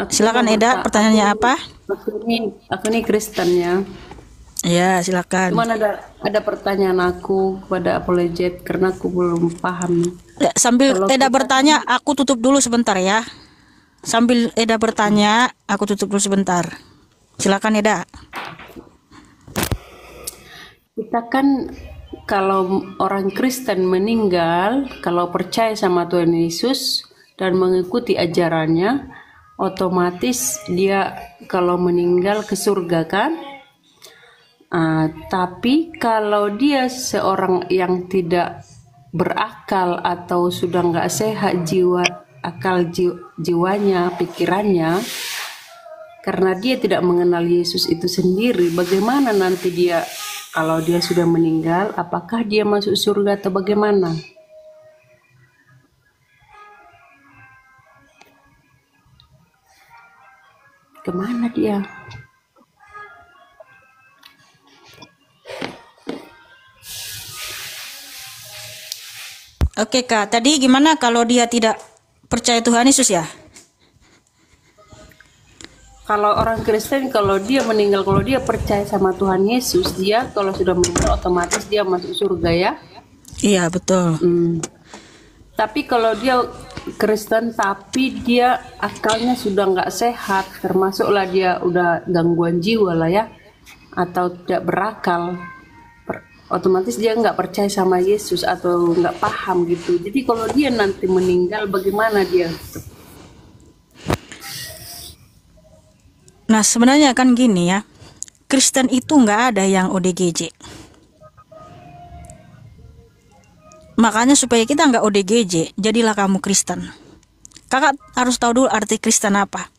Aku mau Silakan Eda, pertanyaannya apa? aku ini Kristen ya. Ya, silakan. Cuman ada pertanyaan aku kepada apologet karena aku belum paham. Ya, sambil Kalau Eda kita bertanya, aku tutup dulu sebentar ya. Sambil Eda bertanya, aku tutup dulu sebentar. Silakan Eda. kita kan kalau orang Kristen meninggal, kalau percaya sama Tuhan Yesus dan mengikuti ajarannya, otomatis dia kalau meninggal ke surga kan? Tapi kalau dia seorang yang tidak berakal atau sudah nggak sehat jiwanya, pikirannya, karena dia tidak mengenal Yesus itu sendiri, bagaimana nanti dia kalau dia sudah meninggal, apakah dia masuk surga atau bagaimana? Kemana dia? Oke Kak, tadi gimana kalau dia tidak percaya Tuhan Yesus ya? Kalau orang Kristen, kalau dia meninggal, kalau dia percaya sama Tuhan Yesus, dia kalau sudah meninggal otomatis dia masuk surga ya. Iya, betul. Tapi kalau dia Kristen tapi dia akalnya sudah nggak sehat, termasuklah dia udah gangguan jiwa lah ya, atau tidak berakal, otomatis dia nggak percaya sama Yesus atau nggak paham gitu. Jadi kalau dia nanti meninggal, bagaimana dia? Nah, sebenarnya kan gini ya. Kristen itu nggak ada yang ODGJ. Makanya supaya kita nggak ODGJ, jadilah kamu Kristen. Kakak harus tahu dulu arti Kristen apa.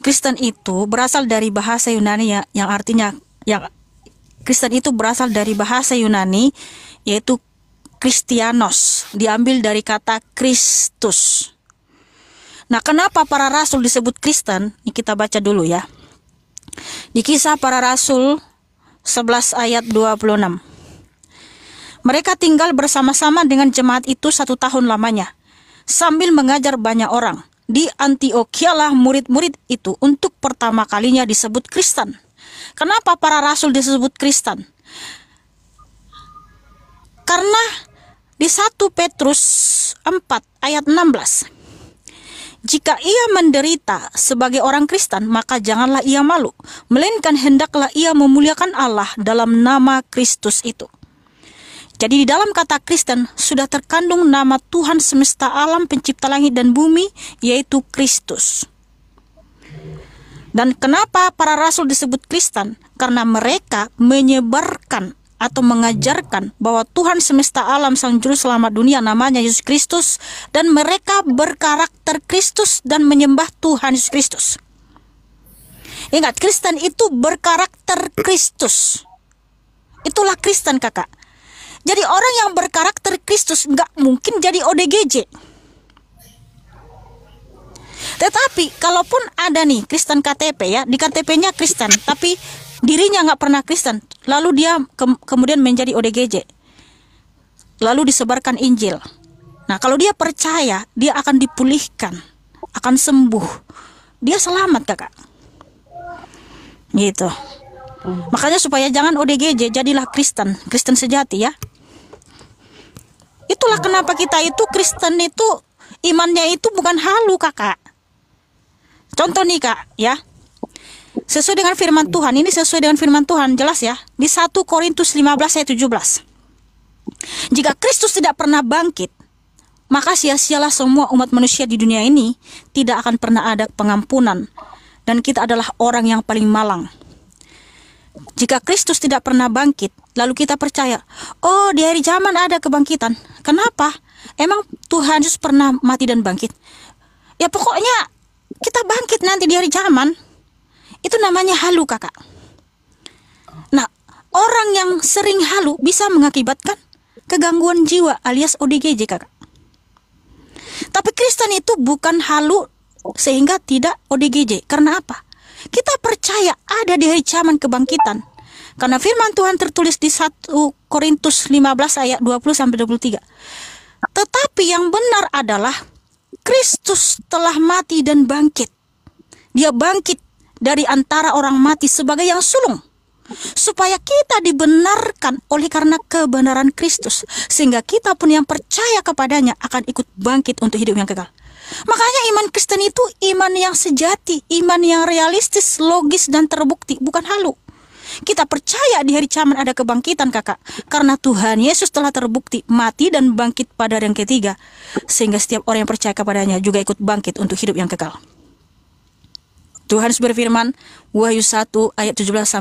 Kristen itu berasal dari bahasa Yunani yang artinya Kristen itu berasal dari bahasa Yunani yaitu Kristianos, diambil dari kata Kristus. Nah, kenapa para rasul disebut Kristen? Ini kita baca dulu ya. Di Kisah Para Rasul 11 ayat 26. Mereka tinggal bersama-sama dengan jemaat itu 1 tahun lamanya, sambil mengajar banyak orang. Di Antiokhia lah murid-murid itu untuk pertama kalinya disebut Kristen. Kenapa para rasul disebut Kristen? Karena di 1 Petrus 4 ayat 16. Jika ia menderita sebagai orang Kristen, maka janganlah ia malu, melainkan hendaklah ia memuliakan Allah dalam nama Kristus itu. Jadi di dalam kata Kristen sudah terkandung nama Tuhan semesta alam pencipta langit dan bumi, yaitu Kristus. Dan kenapa para rasul disebut Kristen? Karena mereka menyebarkan atau mengajarkan bahwa Tuhan semesta alam sang juru selamat dunia namanya Yesus Kristus, dan mereka berkarakter Kristus dan menyembah Tuhan Yesus Kristus. Ingat, Kristen itu berkarakter Kristus. Itulah Kristen kakak. Jadi orang yang berkarakter Kristus nggak mungkin jadi ODGJ. Tetapi kalaupun ada nih Kristen KTP ya, di KTP-nya Kristen, tapi dirinya nggak pernah Kristen, lalu dia kemudian menjadi ODGJ, lalu disebarkan Injil. Nah, kalau dia percaya, dia akan dipulihkan, akan sembuh, dia selamat kakak. Gitu. Makanya supaya jangan ODGJ, jadilah Kristen, Kristen sejati ya. Itulah kenapa kita itu Kristen itu imannya itu bukan halu kakak. Contoh nih kak ya. Sesuai dengan firman Tuhan, ini sesuai dengan firman Tuhan, jelas ya. Di 1 Korintus 15 ayat 17. Jika Kristus tidak pernah bangkit, maka sia-sialah semua umat manusia di dunia ini, tidak akan pernah ada pengampunan, dan kita adalah orang yang paling malang. Jika Kristus tidak pernah bangkit, lalu kita percaya, oh di hari zaman ada kebangkitan. Kenapa? Emang Tuhan Yesus pernah mati dan bangkit? Ya pokoknya kita bangkit nanti di hari zaman. Itu namanya halu kakak. Nah, orang yang sering halu bisa mengakibatkan kegangguan jiwa alias ODGJ kakak. Tapi Kristen itu bukan halu sehingga tidak ODGJ. Karena apa? Kita percaya ada di hari zaman kebangkitan. Karena firman Tuhan tertulis di 1 Korintus 15 ayat 20-23. Tetapi yang benar adalah Kristus telah mati dan bangkit. Dia bangkit dari antara orang mati sebagai yang sulung, supaya kita dibenarkan oleh karena kebenaran Kristus, sehingga kita pun yang percaya kepadanya akan ikut bangkit untuk hidup yang kekal. Makanya iman Kristen itu iman yang sejati, iman yang realistis, logis, dan terbukti, bukan halu. Kita percaya di hari kiamat ada kebangkitan, kakak, karena Tuhan Yesus telah terbukti mati dan bangkit pada hari yang ketiga, sehingga setiap orang yang percaya kepadanya juga ikut bangkit untuk hidup yang kekal. Tuhan berfirman, Wahyu 1 ayat 17-18.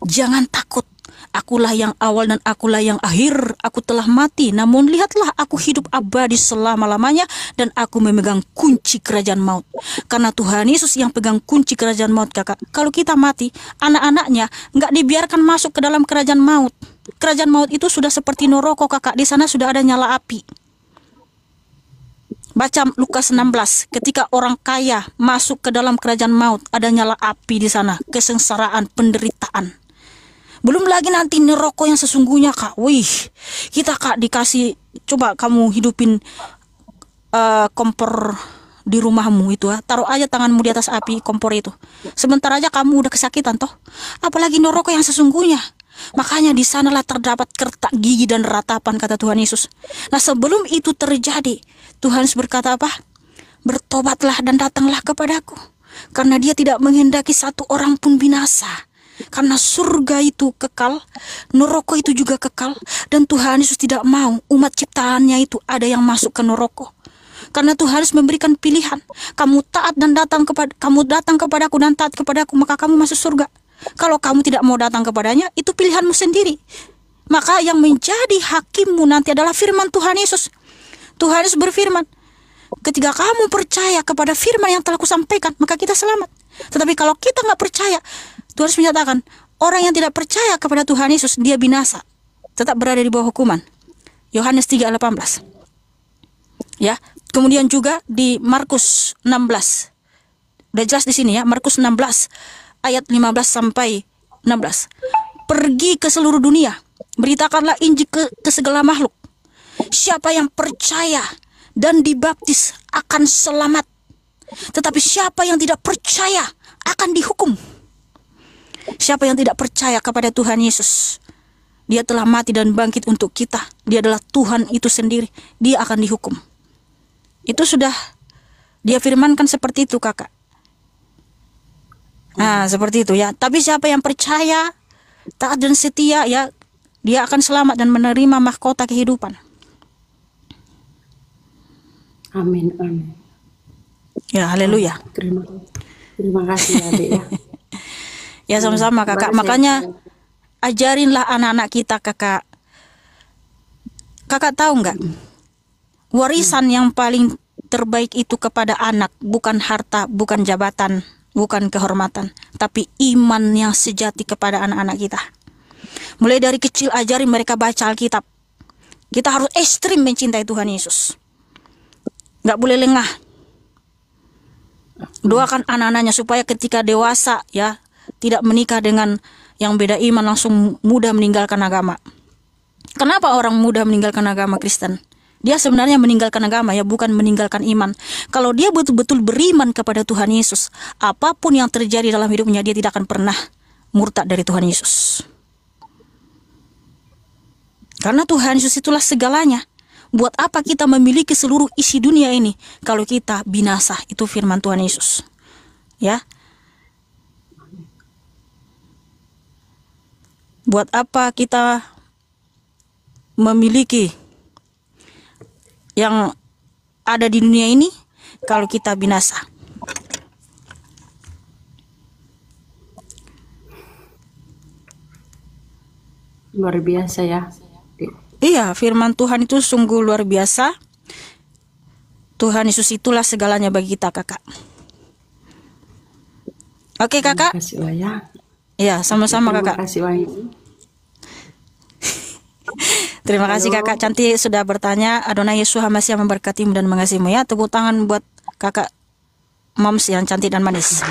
Jangan takut, akulah yang awal dan akulah yang akhir. Aku telah mati, namun lihatlah aku hidup abadi selama-lamanya, dan aku memegang kunci kerajaan maut. Karena Tuhan Yesus yang pegang kunci kerajaan maut, kakak. Kalau kita mati, anak-anaknya nggak dibiarkan masuk ke dalam kerajaan maut. Kerajaan maut itu sudah seperti neraka, kakak. Di sana sudah ada nyala api. Baca Lukas 16, ketika orang kaya masuk ke dalam kerajaan maut, ada nyala api di sana, kesengsaraan, penderitaan. Belum lagi nanti neraka yang sesungguhnya, kak. Wih, kita, kak, dikasih, coba kamu hidupin kompor di rumahmu itu, taruh aja tanganmu di atas api kompor itu. Sebentar aja kamu udah kesakitan toh. Apalagi neraka yang sesungguhnya. Makanya di sanalah terdapat kertak gigi dan ratapan, kata Tuhan Yesus. Nah, sebelum itu terjadi, Tuhan berkata apa? Bertobatlah dan datanglah kepadaku, karena Dia tidak menghendaki satu orang pun binasa. Karena surga itu kekal, neraka itu juga kekal, dan Tuhan Yesus tidak mau umat ciptaannya itu ada yang masuk ke neraka. Karena Tuhan harus memberikan pilihan. Kamu datang kepadaku dan taat kepadaku, maka kamu masuk surga. Kalau kamu tidak mau datang kepadanya, itu pilihanmu sendiri. Maka yang menjadi hakimmu nanti adalah firman Tuhan Yesus. Tuhan Yesus berfirman, ketika kamu percaya kepada firman yang telah kusampaikan, maka kita selamat. Tetapi kalau kita nggak percaya, Tuhan Yesus menyatakan, orang yang tidak percaya kepada Tuhan Yesus, dia binasa, tetap berada di bawah hukuman. Yohanes 3:18. Ya, kemudian juga di Markus 16. Udah jelas di sini ya, Markus 16 ayat 15-16. Pergi ke seluruh dunia, beritakanlah Injil ke segala makhluk. Siapa yang percaya dan dibaptis akan selamat, tetapi siapa yang tidak percaya akan dihukum. Siapa yang tidak percaya kepada Tuhan Yesus, Dia telah mati dan bangkit untuk kita. Dia adalah Tuhan itu sendiri. Dia akan dihukum. Itu sudah Dia firmankan seperti itu, kakak. Nah, seperti itu ya. Tapi siapa yang percaya, taat dan setia, ya, dia akan selamat dan menerima mahkota kehidupan. Amin, amin. Ya, haleluya. Terima kasih adik ya. Ya, sama-sama kakak. Makanya ajarinlah anak-anak kita, kakak. Kakak tahu nggak? Warisan yang paling terbaik itu kepada anak bukan harta, bukan jabatan, bukan kehormatan, tapi iman yang sejati kepada anak-anak kita. Mulai dari kecil ajarin mereka baca Alkitab. Kita harus ekstrim mencintai Tuhan Yesus. Nggak boleh lengah. Doakan anak-anaknya supaya ketika dewasa, ya, tidak menikah dengan yang beda iman, langsung mudah meninggalkan agama. Kenapa orang mudah meninggalkan agama Kristen? Dia sebenarnya meninggalkan agama, ya, bukan meninggalkan iman. Kalau dia betul-betul beriman kepada Tuhan Yesus, apapun yang terjadi dalam hidupnya, dia tidak akan pernah murtad dari Tuhan Yesus. Karena Tuhan Yesus itulah segalanya. Buat apa kita memiliki seluruh isi dunia ini kalau kita binasa? Itu firman Tuhan Yesus. Ya. Buat apa kita memiliki yang ada di dunia ini kalau kita binasa? Luar biasa ya. Iya, firman Tuhan itu sungguh luar biasa. Tuhan Yesus itulah segalanya bagi kita, kakak. Oke, kakak. Terima kasih ya. Iya, sama-sama kakak. Terima kasih Wahyu. Terima kasih kakak cantik sudah bertanya. Adonai Yesus HaMashiach memberkatimu dan mengasihimu ya. Tepuk tangan buat kakak Moms yang cantik dan manis.